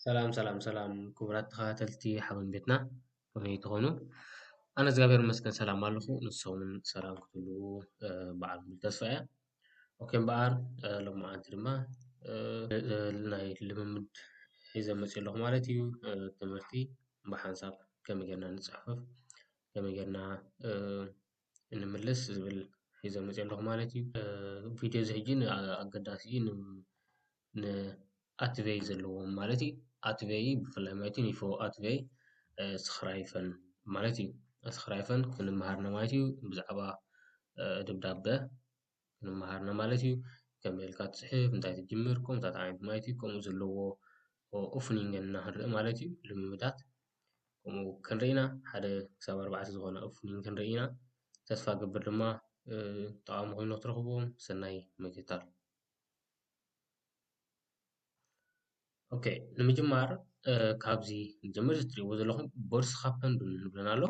سلام سلام سلام كبرات تخاتلتي حبن بيتنا كمي تخونو أنا زغابير مسكن سلام مالخو نصومن سلام كتلو بعد ملتسفة وكم بار لما أنترما ناي لممد إذا مسي الله مالتي تمرتي بحنساب كمي جرنا نصحف كمي جرنا نملس زبل إذا مسي الله مالتي فيديو زهجين أقداسي ن أتفي زلوهم مالتي أتفي بفلا مالتي نيفو أتفي سخرايفن مالتي سخرايفن كن مهارنا مالتي بزعبا دبدابة كن مهارنا مالتي كميلكات صحيح نتايت تجمركم نتايت عين مالتي كم زلوه أوفنينغ نهر مالتي لمدات كم كن رينا حدا سبار بعد زغنا أوفنينغ كن رينا تسفى قبل لما طعام غير ترخبهم سناي مكتار اوكي ንምጅማር ካብዚ ንጀምር እትሪእዎ ዘለኹም ቦርስ ካፐንዱን ንብለና ኣሎ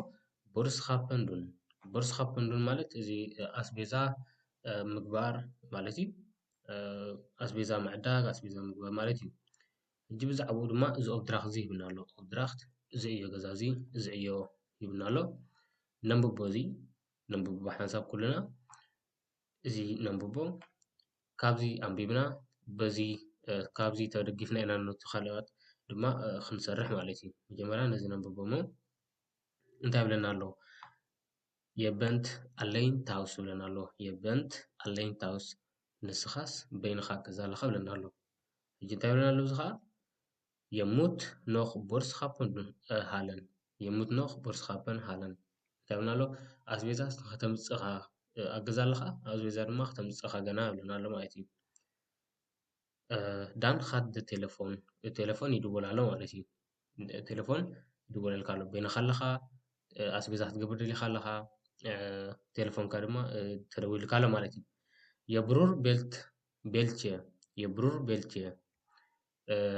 ቦርስ ካፐንዱን ማለት እዚ ኣስቤዛ ምግባር ማለት እዩ ኣስቤዛ ምዕዳግ ኣስቤዛ ምግባር ማለት እዩ ሕጂ ብዛዕባኡ ድማ እዚ ኦብድራክት እዚ ይብልና ኣሎ ኦብድራክት እዚ እዮ ገዛ እዚ እዚ እዮ ይብልና ኣሎ ነንብቦ እዚ ነንብቦ ብሓንሳብ ኩልና እዚ ነንብቦ ካብዚ ኣንቢብና በዚ ካብዚ ተደጊፍና ኢና ነቲ ካልኦት ድማ ክንሰርሕ ማለት እዩ መጀመርያ ነዚ ነንብቦ እሞ እንታይ ይብለና ኣሎ የበንት ኣለይንታውስ ይብለና ኣሎ የበንት ኣለይንታውስ ንስኻስ በይንኻ ገዛ ኣለኻ ይብለና ኣሎ ሕጂ እንታይ ይብለና ኣሎ እዚ ከዓ የሙት ኖኽ ቦርስኻፐን ሃለን የሙት ኖኽ ቦርስኻፐን ሃለን እንታይ ይብለና ኣሎ ኣስቤዛ ከተምፅእ ኢኻ ኣብ ገዛ ኣለኻ ኣስቤዛ ድማ ከተምፅእ ኢኻ ገና ይብለና ኣሎ ማለት እዩ ዳን خد التليفون يدول على مالتي التليفون يدول الكالو بين خلها أسبيزات قبل اللي خلها تليفون كارما تروي الكالو مالتي يبرر بيلتشي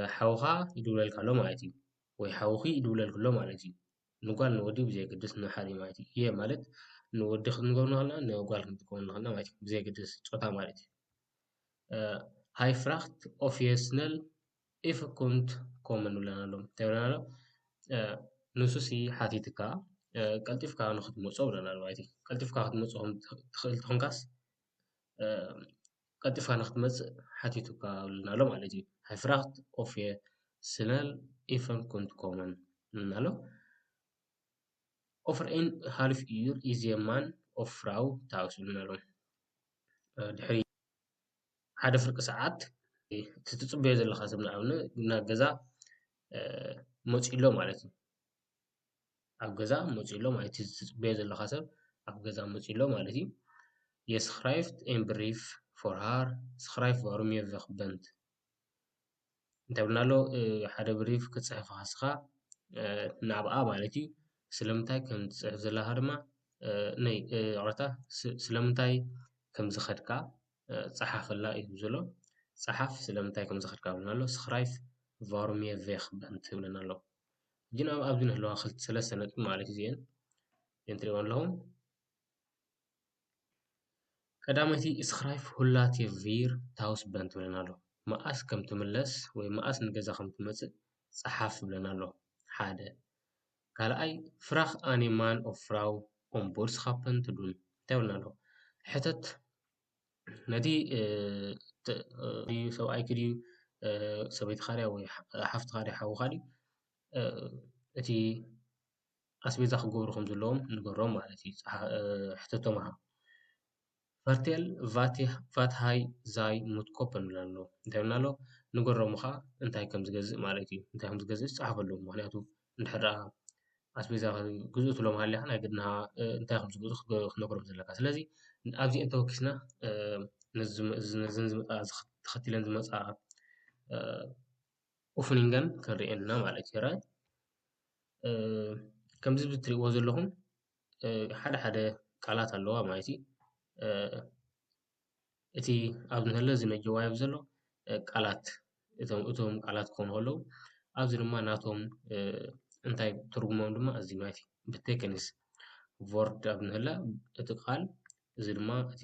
حوها يدول الكالو مالتي ويحوخي يدول الكالو مالتي نقول نودي بزي قدس نحاري مالتي هي مالت نودي خد نقول نهلا نقول نقول نهلا مالتي بزي قدس تقطع مالتي هاي فرخت اوفيسنل إف كنت كومن ولا نالو تبرنا نسوسي حاتيتكا قلتفكا نخد موصو ولا نالو عادي قلتفكا نخد موصو تخيل تخنكاس قلتفكا نخد موص حاتيتكا ولا نالو مالتي هاي فرخت اوفيسنل إف كنت كومن نالو over in half uur is a man of vrouw thuis ولا نالو دحري ሓደ ፍርቂ ሰዓት እቲ ትፅበዮ ዘለካ ሰብ ንኣብነት ናብ ገዛ መፂኡ ኣሎ ማለት እዩ ኣብ ገዛ መፂኡ ኣሎ ማለት እዩ ትፅበዮ ዘለካ ሰብ ኣብ ገዛ መፂኡ ኣሎ ማለት እዩ የስክራይፍት ኤን ብሪፍ ፎር ሃር ስክራይፍ ዋሩም የቨክበንት እንታይ ብልና ኣሎ ሓደ ብሪፍ ክፅሕፍ ካስካ ናብኣ ማለት እዩ ስለምንታይ ከም ትፅሕፍ ዘለካ ድማ ናይ ቅረታ ስለምንታይ ከም ዝኸድካ ፀሓፈላ እዩ ዘሎ ፀሓፍ ስለምንታይ ከም ዝኸድካ ብልና ኣሎ ስክራይፍ ዋሩም የቨክበንት ይብለና ኣሎ ግን ኣብዚ ንህለዋ ክልተ ሰለስተ ነጥቢ ማለት እዩ እዚአን ትሪእዎን ኣለኹም ቀዳመይቲ ስክራይፍ ሁላት የቪር ታውስ በንት ይብለና ኣሎ መዓስ ከም ትምለስ ወይ መዓስ ንገዛ ከም ትመፅእ ፀሓፍ ይብለና ኣሎ ሓደ ካልኣይ ፍራኽ ኣኒማን ኦፍ ፍራው ኦን ቦርስካፐን ትዱን እንታይ ይብለና ኣሎ ሕተት ነቲ ሰብኣይ ክድዩ ሰበይትካ ድያ ወይ ሓፍትካ ድያ ሓውካ ድዩ እቲ ኣስቤዛ ክገብሩ ከም ዘለዎም ንገሮም ማለት እዩ ሕተቶም ሃ ፈርቴል ቫት ሃይ ዛይ ሙትኮፐን ንብለና ኣሎ እንታይ ብልና ኣሎ ንገሮም ካ እንታይ ከም ዝገዝእ ማለት እዩ እንታይ ከም ዝገዝእ ዝፀሓፈሉ ምክንያቱ እንድሕር ደኣ ኣስቤዛ ግዝኡ ትብሎም ሃልያካ ናይ ግድንኻ እንታይ ከም ዝገዝኡ ክትነግሮም ዘለካ ስለዚ ኣብዚአን ተወኪስና ነዘን ዝመፃ ተኸቲለን ዝመፃ ኦፍኒንገን ክንሪአና ማለት እዩ ከምዚ ብትሪእዎ ዘለኹም ሓደ ሓደ ቃላት ኣለዋ ማለት እዩ እቲ ኣብ ንህለ ዝነጀዋዮ ዘሎ ቃላት እቶም ቃላት ክኾኑ ከለዉ ኣብዚ ድማ ናቶም እንታይ ትርጉሞም ድማ እዚ ማለት እዩ ብቴክኒስ ቮርድ ኣብ ንህለ እቲ ቃል እዚ ድማ እቲ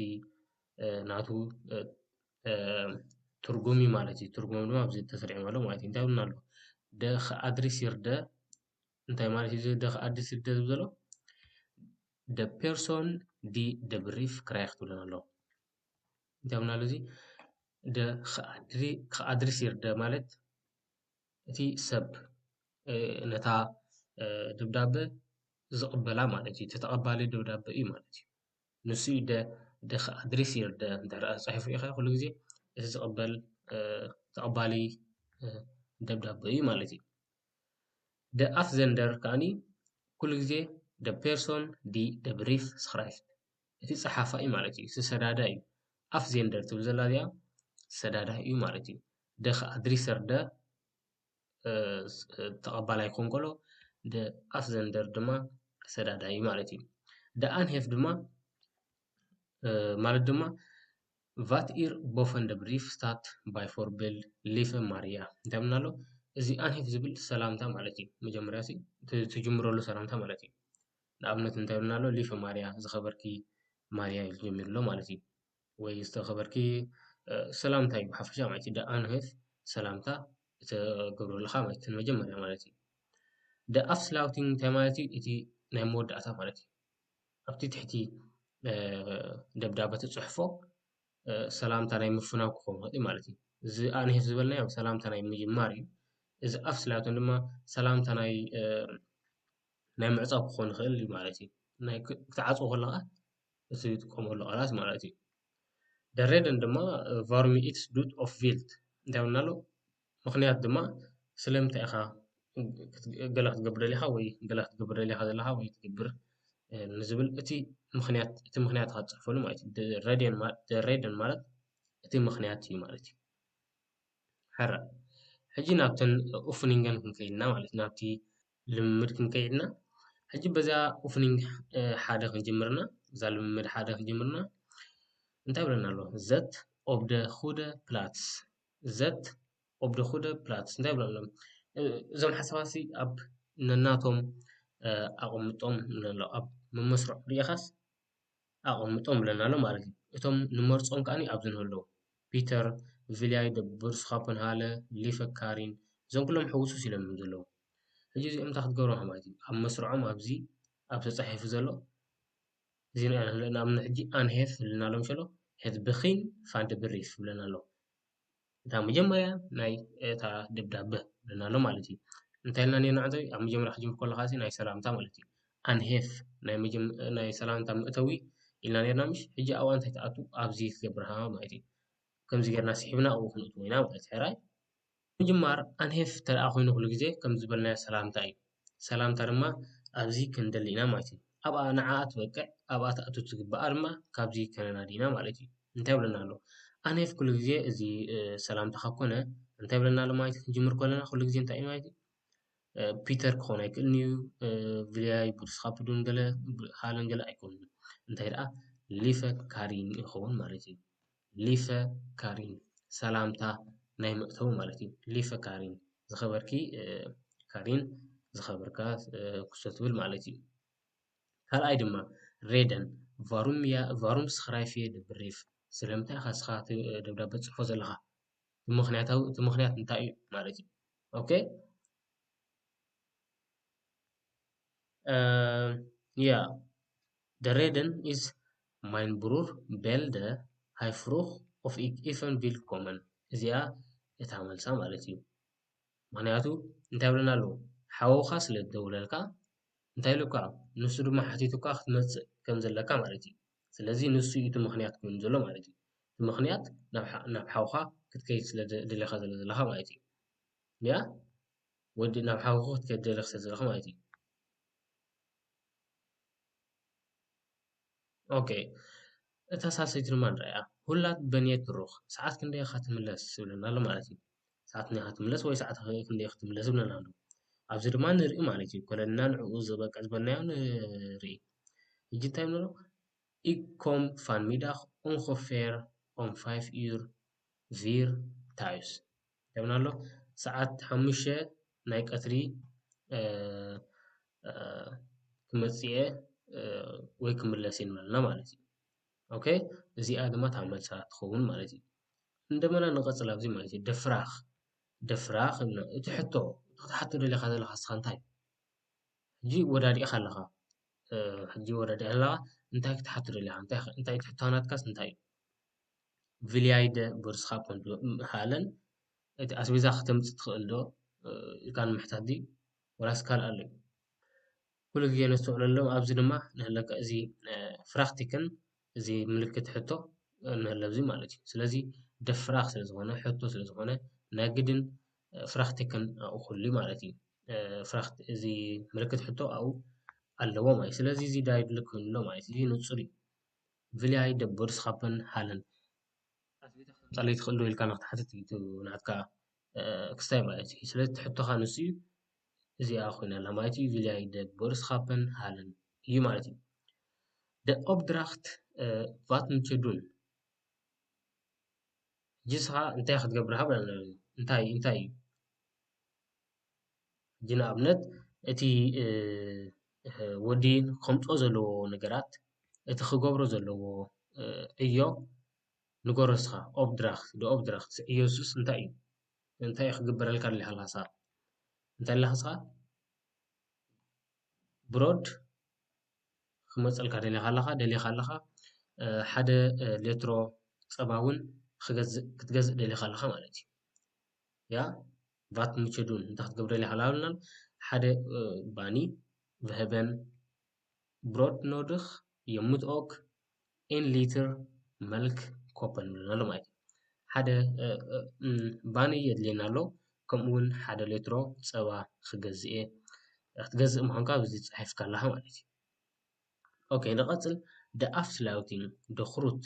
ናቱ ትርጉሚ ማለት እዩ ትርጉሞም ድማ ኣብዚ ተሰሪዖም ኣሎ ማለት እዩ እንታይ ብልና ኣሎ دخ أدرس يرد أنت ما ليه دخ أدرس يرد بزلو the person the brief كرايخ تقولنا له أنت قلنا له زي دخ أدرس يرد مالت تي سب نتا دبدابة زقبلا مالتي تتقبلي دبدابة إيه مالتي نسي دخ أدرس يرد أنت صحيح في آخر كل جزء تتقبل تقبلي دبدابة إيه مالتي the afzender كاني كل جزء the person the brief schreibt እቲ ፀሓፋይ ማለት እዩ ሰዳዳ እዩ afzender ትብል ዘላ እዚኣ ሰዳዳ እዩ ማለት እዩ ደ ኣድሪሰር ደ ተቐባላይ ክኾን ከሎ ደ afzender ድማ ሰዳዳ እዩ ማለት እዩ ደ anhef ድማ ማለት ድማ vat ir boven de brief staat bijvoorbeeld lieve Maria እንታይ ብልና ኣሎ እዚ anhef ዝብል ሰላምታ ማለት እዩ መጀመርያ ትጅምረሉ ሰላምታ ማለት እዩ ንኣብነት እንታይ ብልና ኣሎ lieve Maria ዝኸበርኪ ማርያ ይጀምርሎ ማለት እዩ ወይ ዝተኸበርኪ ሰላምታ እዩ ብሓፈሻ ማለት እዩ ደ anhef ሰላምታ ተገብረለኻ ማለት እዩ መጀመርያ ማለት እዩ ደ afsluiting እንታይ ማለት እዩ እቲ ናይ መወዳእታ ማለት እዩ ኣብቲ ትሕቲ ደብዳቤ ተፅሕፎ ሰላምታ ናይ ምፍናው ክኸውን ይኽእል ማለት እዩ እዚ anhef ዝበልናዮ ሰላምታ ናይ ምጅማር እዩ እዚ afsluiting ድማ ሰላምታ ናይ ምዕፃው ክኸውን ይኽእል እዩ ማለት እዩ ናይ ክትዓፅዎ ከለኻ እዚ ትጥቀመሉ ቃላት ማለት እዩ ደሬደን ድማ ዋርም ኢትስ ዱት ኦፍ ቪልት እንታይ ብልና ኣሎ ምክንያት ድማ ስለምንታይ ኢኻ ገለ ክትገብር ኢኻ ወይ ገለ ክትገብር ኢኻ ዘለኻ ወይ ትገብር ንዝብል እቲ ምክንያት ኢኻ ትፅሕፈሉ ማለት እዩ ደሬደን ማለት እቲ ምክንያት እዩ ማለት እዩ ሕራ ሕጂ ናብተን ኦፍኒንገን ክንከይድና ማለት እዩ ናብቲ ልምምድ ክንከይድና ሕጂ በዛ ኦፍኒንግ ሓደ ክንጅምርና እዛ ልምምድ ሓደ ክንጅምርና እንታይ ብለና ኣሎ ዘት ኦፍ ደ ሁደ ፕላትስ ዘት ኦፍ ደ ሁደ ፕላትስ እንታይ ብለና ኣሎ እዞም ሓሳባሲ ኣብ ነናቶም ኣቐምጦም ብለና ኣሎ ኣብ መመስርዕ ሪኢኻስ ኣቐምጦም ብለና ኣሎ ማለት እዩ እቶም ንመርፆም ከዓኒ ኣብዚ ንህልው ፒተር ቪልያይ ደ ቡርስኻፐንሃለ ሊፈ ካሪን እዞም ኩሎም ሕውሱስ ኢሎም እዮም ዘለዉ ሕጂ እዚኦም እንታይ ክትገብሮም ማለት እዩ ኣብ መስርዖም ኣብዚ ኣብ ተፃሒፉ ዘሎ እዚ ንኣብነት ሕጂ anhef ኢልና ኣሎ ምሸሎ het begin van de brief ብለና ኣሎ እታ መጀመርያ ናይ እታ ደብዳቤ ብለና ኣሎ ማለት እዩ እንታይ ኢልና ነርና ዕንተይ ኣብ መጀመርያ ክጅምር ከለካ ናይ ሰላምታ ማለት እዩ anhef ናይ ሰላምታ መእተዊ ኢልና ነርና ምሽ ሕጂ ኣብኣ እንታይ ተኣቱ ኣብዚ ክገብርሃ ማለት እዩ ከምዚ ጌርና ስሒብና ኣብኡ ክንእትዎ ኢና ማለት ሕራይ ምጅማር anhef ተደኣ ኮይኑ ኩሉ ግዜ ከም ዝበልናዮ ሰላምታ እዩ ሰላምታ ድማ ኣብዚ ክንደሊ ኢና ማለት እዩ ኣብኣ ንዓኣ ትበቅዕ ኣብኣ ተኣቱ ትግባኣ ድማ ካብዚ ከነናዲና ማለት እዩ እንታይ ብለና ኣሎ anhef ኩሉ ግዜ እዚ ሰላምታ ኮነ እንታይ ብለና ኣሎ ማለት እዩ ክንጅምር ከለና ኩሉ ግዜ እንታይ እዩ ማለት እዩ ፒተር ክኾን ኣይክእልን እዩ ቪልያይ ቡርስኻፕዱን ገለ ሃለን ገለ ኣይኮኑን እንታይ ደኣ ሊፈ ካሪን ይኸውን ማለት እዩ ሊፈ ካሪን ሰላምታ ናይ መእተዊ ማለት እዩ ሊፈ ካሪን ዝኸበርኪ ካሪን ዝኸበርካ ኩሶ ትብል ማለት እዩ ካልኣይ ድማ ሬደን ዋሩም schrijf je de brief ስለምንታይ ኢኻ ንስኻ ደብዳቤ ትፅሕፎ ዘለኻ እቲ ምክንያት እንታይ እዩ ማለት እዩ ኦኬ ja de reden is mijn broer belde hij vroeg of ik even wil komen እዚኣ እታ መልሳ ማለት እዩ ምክንያቱ እንታይ ብለና ኣለዎ ሓወኻ ስለ ዝደውለልካ እንታይ ኢሉካ ንሱ ድማ ሓቲቱካ ክትመፅእ ከም ዘለካ ማለት እዩ ስለዚ ንሱ እዩ እቲ ምክንያት ኮይኑ ዘሎ ማለት እዩ እቲ ምክንያት ናብ ሓውካ ክትከይድ ስለ ደለኻ ዘለካ ማለት እዩ ያ ወዲ ናብ ሓውካ ክትከይድ ደለኻ ስለ ዘለካ ማለት እዩ ኦኬ እታ ሳልሰይቲ ድማ ንሪኣ ሁላት በንየ ትሩኽ ሰዓት ክንደይ ኢኻ ትምለስ ይብለና ኣሎ ማለት እዩ ሰዓት ክንደይ ኢኻ ትምለስ ወይ ሰዓት ክንደይ ኢኻ ትምለስ ይብለና ኣሎ ኣብዚ ድማ ንርኢ ማለት እዩ ኮለና ንዕኡ ዝበቃ ዝበልናዮ ንርኢ ሕጂ እንታይ ብሎ ik kom vanmiddag ongeveer om 5 uur 4 thuis እንታይ ብለና ኣሎ ሰዓት 5 ናይ ቀትሪ ክመፅእ እየ ወይ ክምለስ እየ ንበለና ማለት እዩ ኦኬ እዚኣ ድማ እታ መልሳ ትኸውን ማለት እዩ እንደመና ንቐፅል ኣብዚ ማለት እዩ ደፍራኽ እቲ ሕቶ ክትሓትት ደሊኻ ዘለኻ ንስኻ እንታይ ሕጂ ወዳዲእኻ ኣለኻ ሕጂ ወዳዲእኻ ኣለኻ እንታይ ክትሓትት ደሊኻ እንታይ ትሕቶናትካስ እንታይ እዩ ቪልያይደ ቦርስኻ ሃለን እቲ ኣስቤዛ ክተምፅእ ትኽእል ዶ ኢልካ ንምሕታት ድዩ ወላስ ካልእ ኣሎ እዩ ኩሉ ግዜ ነስተውዕለሎም ኣብዚ ድማ ንህለካ እዚ ፍራክቲክን እዚ ምልክት ሕቶ ንህለ እዚ ማለት እዩ ስለዚ ደፍራኽ ስለ ዝኾነ ሕቶ ስለ ዝኾነ ናይ ግድን ፍራክቲክን ኣብኡ ክህሉ ማለት እዩ እዚ ምልክት ሕቶ ኣብኡ ኣለዎ ማለት እዩ ስለዚ እዚ ዳይድልክ ኮይኑ ማለት እዩ ንፁር እዩ ቪልያይ ደቦርስኻፐን ሃለን ፃለይ ትኽእል ዶ ኢልካ ንክትሓትት እዩ ናትካ ክስታይ ማለት እዩ ስለዚ ትሕቶኻ ንሱ እዩ እዚኣ ኮይና ማለት እዩ ቪልያይ ደቦርስኻፐን ሃለን እዩ ማለት እዩ ደ ኦብድራክት ቫትንቸዱን ጅስኻ እንታይ ክትገብር ሃብ እንታይ እዩ ሕጂ ንኣብነት እቲ ወዲ ከምፆ ዘለዎ ነገራት እቲ ክገብሮ ዘለዎ እዮ ንገሮስኻ ኦብድራክት ኢየሱስ እንታይ እዩ እንታይ ክግበረልካ ደሊኻ ስኻ እንታይ ኣለኻ ስኻ ብሮድ ክመፀልካ ደሊኻ ኣለኻ ሓደ ሌትሮ ፀባ እውን ክትገዝእ ደሊኻ ኣለኻ ማለት እዩ ያ ቫት ምቸዱን እንታይ ክትገብር ደሊኻ ኣለና ሓደ ባኒ veheben brod nodig je moet ook 1 liter melk kopen ብለና ኣሎ ማለት እዩ ሓደ ባኒ የድልየና ኣሎ ከምኡ እውን ሓደ ሌትሮ ፀባ ክትገዝእ ምዃንካ ብዚ ፅሒፍካ ኣለኻ ማለት እዩ ኦኬ ንቐፅል ደ ኣፍስላውቲንግ ደ ክሩት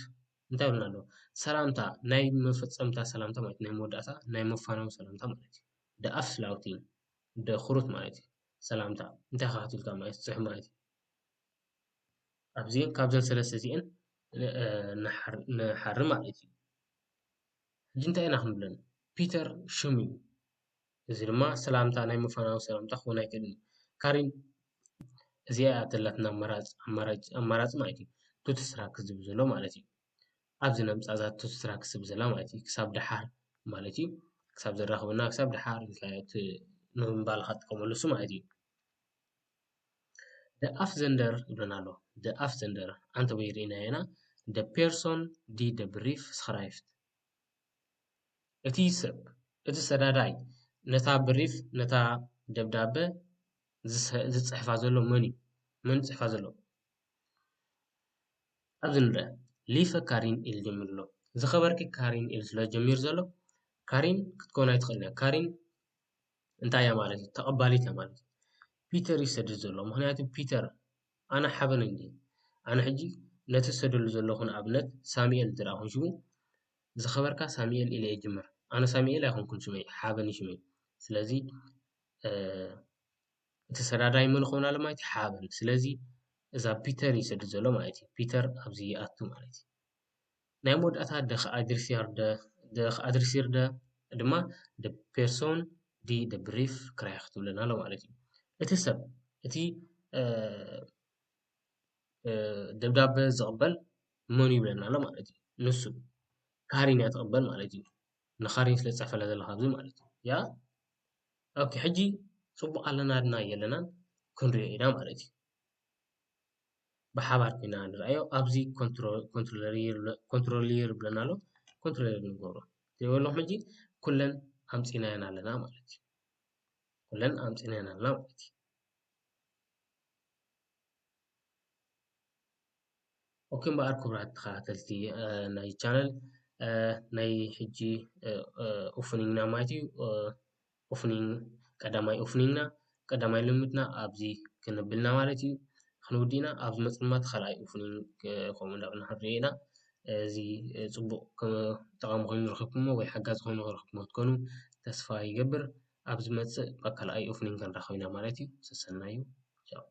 እንታይ ብለና ኣሎ ሰላምታ ናይ መፈፀምታ ሰላምታ ማለት ናይ መወዳእታ ናይ መፋናዊ ሰላምታ ማለት እዩ ደ ኣፍስላውቲንግ ደ ክሩት ማለት እዩ ሰላምታ እንታይ ካትልካ ማለት ፅሑፍ ማለት እዩ ኣብዚአን ካብዘን ሰለስተ እዚአን ንሓሪ ማለት እዩ ሕጂ እንታይ ኢና ክንብለን ፒተር ሽም እዩ እዚ ድማ ሰላምታ ናይ መፋናዊ ሰላምታ ክኾን ኣይክእልን ካሪን እዚኣ ተላትና ኣማራፂ ማለት እዩ ቱትስራ ክዝብ ዘሎ ማለት እዩ ኣብዚ ነምፃ እዛ ቱትስራ ክስብ ዘላ ማለት እዩ ክሳብ ድሓር ማለት እዩ ክሳብ ዘራኽበና ክሳብ ድሓር ንምባልካ ትጥቀመሉ እሱ ማለት እዩ ደ ኣፍዘንደር ይብለና ኣሎ ደ ኣፍዘንደር ኣንተ ወይ ርኢና ኢና ደ ፔርሶን ዲ ደ ብሪፍ ስክራይፍት እቲ ሰብ እቲ ሰዳዳይ ነታ ብሪፍ ነታ ደብዳበ ዝፅሕፋ ዘሎ መን እዩ መን ፅሕፋ ዘሎ ኣብዚ ንርአ ሊፈ ካሪን ኢሉ ጀሚሩ ኣሎ ዝኸበርኪ ካሪን ኢሉ ስለ ጀሚሩ ዘሎ ካሪን ክትኮን ኣይትኽእል እያ ካሪን እንታይ እያ ማለት እዩ ተቐባሊት እያ ማለት እዩ ፒተር እዩ ዝሰድድ ዘሎ ምክንያቱ ፒተር ኣነ ሓበነ እንዲ ኣነ ሕጂ ነቲ ዝሰደሉ ዘለኹ ንኣብነት ሳሙኤል እንተደኣ ኮን ሽሙ ዝኸበርካ ሳሙኤል ኢለ የጅምር ኣነ ሳሙኤል ኣይኮንኩን ሽመይ ሓበን ሽመይ ስለዚ እቲ ሰዳዳይ መን ክኸውን ኣሎ ማለት እዩ ሓበን ስለዚ እዛ ፒተር ይሰድድ ዘሎ ማለት እዩ ፒተር ኣብዚ ይኣቱ ማለት እዩ ናይ መወዳእታ ደኸ ኣድርሲር ድማ ደ ፔርሶን ዲ ደ ብሪፍ ክራይ ክትብለና ኣሎ ማለት እዩ እቲ ሰብ እቲ ደብዳበ ዝቕበል መን ይብለና ኣሎ ማለት እዩ ንሱ ካሪን እያ ትቕበል ማለት እዩ ንካሪን ስለ ዝፀሕፈላ ዘለካ ኣብዚ ማለት እዩ ያ ኦኬ ሕጂ ፅቡቅ ኣለና ድና የለናን ክንሪኦ ኢና ማለት እዩ ብሓባር ኮይና ንርኣዮ ኣብዚ ኮንትሮሊር ብለና ኣሎ ኮንትሮሊር ንገብሮ ዘይበለኹም ሕጂ ኩለን ኣምፂናየን ኣለና ማለት እዩ ኩለን ኣምፂናየን ኣለና ማለት እዩ ኦኬ እምበኣር ክቡራት ተኸታተልቲ ናይ ቻነል ናይ ሕጂ ኦፍኒንግና ማለት እዩ ኦፍኒንግ ቀዳማይ ኦፍኒንግና ቀዳማይ ልምድና ኣብዚ ክንብልና ማለት እዩ ክንውዲና ኣብዚ መፅልማት ካልኣይ ኦፍኒንግ ከምኡ እንዳበልና ክንሪኦ ኢና እዚ ፅቡቅ ጠቃሚ ኮይኑ ረኸብኩሞ ወይ ሓጋዝ ኮይኑ ረኸብኩሞ ትኮኑ ተስፋ ይገብር ኣብ ዝመፅእ ካልኣይ ኦፍኒንግ ክንራኸብ ኢና ማለት እዩ ሰሰና እዩ ቻው